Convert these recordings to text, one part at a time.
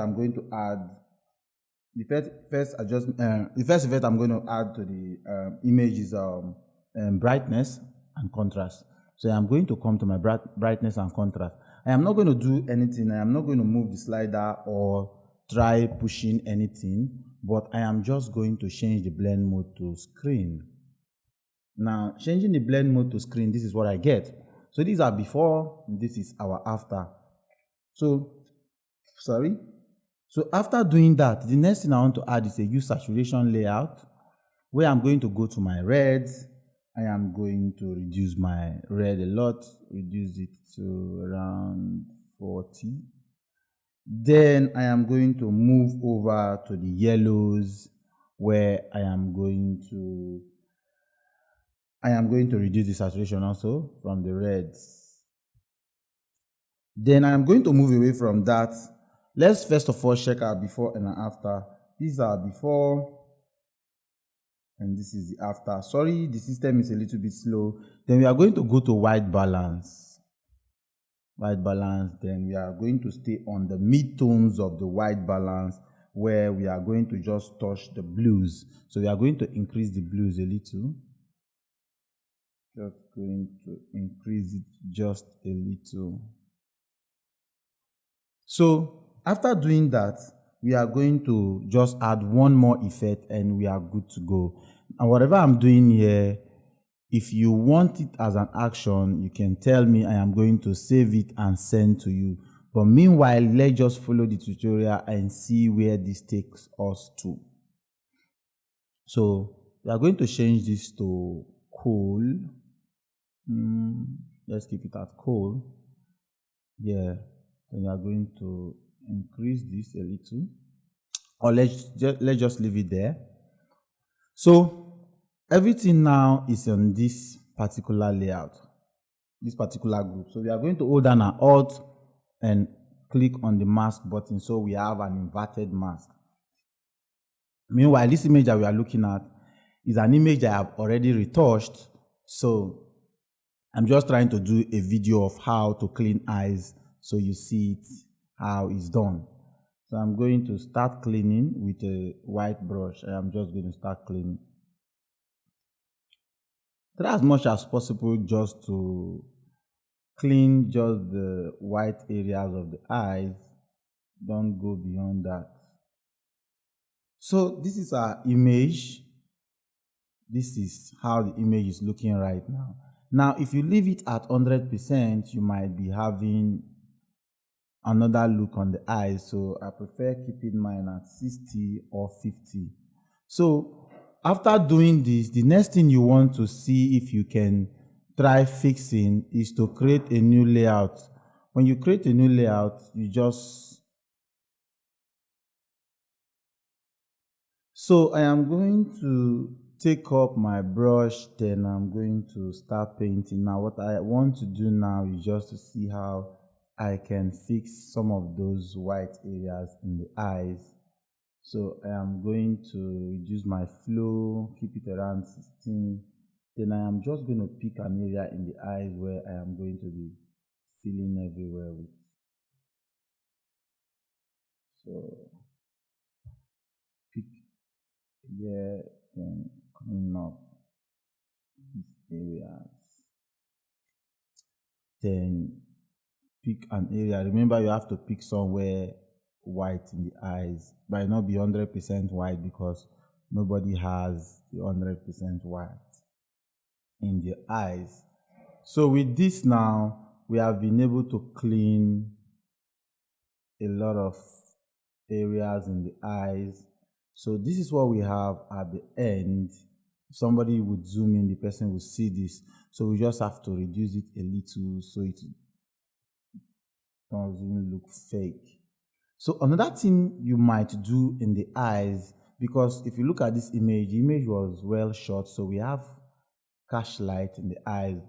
I'm going to add the first effect I'm going to add to the image is brightness and contrast. So I'm going to come to my brightness and contrast. I am not going to do anything. I am not going to move the slider or try pushing anything, but I am just going to change the blend mode to screen. Now, changing the blend mode to screen, this is what I get. So these are before, this is our after. So after doing that, the next thing I want to add is a hue saturation layout, where I'm going to go to my reds. I am going to reduce my red a lot, reduce it to around 40. Then I am going to move over to the yellows, where I am going to reduce the saturation also from the reds. Then I am going to move away from that. Let's first of all check out before and after. These are before and this is the after. Sorry, the system is a little bit slow. Then we are going to go to white balance. White balance, then we are going to stay on the mid-tones of the white balance, where we are going to just touch the blues. So we are going to increase the blues a little. Just going to increase it just a little. So after doing that, we are going to just add one more effect and we are good to go. And whatever I'm doing here, if you want it as an action, you can tell me. I am going to save it and send to you. But meanwhile, let's just follow the tutorial and see where this takes us to. So we are going to change this to cool. Let's keep it at cool. Yeah. Then we are going to increase this a little, or let's just leave it there. So everything now is on this particular layout, this particular group. So we are going to hold down our Alt and click on the mask button, so we have an inverted mask. Meanwhile, this image that we are looking at is an image that I have already retouched. So I'm just trying to do a video of how to clean eyes, so you see it, how it's done. So I'm going to start cleaning with a white brush. I am just going to start cleaning. Try as much as possible just to clean just the white areas of the eyes. Don't go beyond that. So this is our image. This is how the image is looking right now. Now, if you leave it at 100%, you might be having another look on the eyes. So I prefer keeping mine at 60 or 50. So after doing this, the next thing you want to see if you can try fixing is to create a new layout. When you create a new layout, you just... So I am going to take up my brush, then I'm going to start painting. Now what I want to do now is just to see how I can fix some of those white areas in the eyes. So I am going to reduce my flow, keep it around 16. Then I am just going to pick an area in the eyes where I am going to be filling everywhere with. So pick here, then clean up these areas. Then pick an area. Remember, you have to pick somewhere white in the eyes. Might not be 100% white because nobody has the 100% white in the eyes. So with this now, we have been able to clean a lot of areas in the eyes. So this is what we have at the end. If somebody would zoom in, the person will see this. So we just have to reduce it a little so it doesn't look fake. So another thing you might do in the eyes, because if you look at this image, the image was well shot, so we have catch light in the eyes.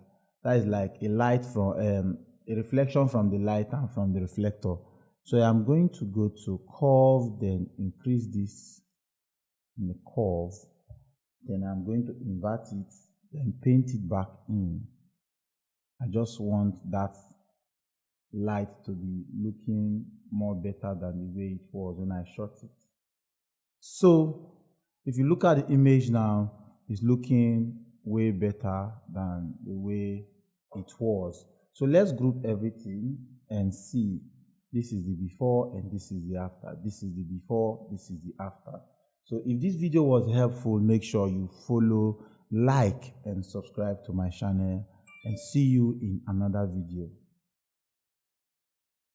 That is like a light from a reflection from the light and from the reflector. So I'm going to go to curve, then increase this in the curve. Then I'm going to invert it, then paint it back in. I just want that light to be looking more better than the way it was when I shot it. So if you look at the image now, it's looking way better than the way it was. So let's group everything and see. This is the before and this is the after. This is the before, this is the after. So if this video was helpful, make sure you follow, like, and subscribe to my channel, and see you in another video.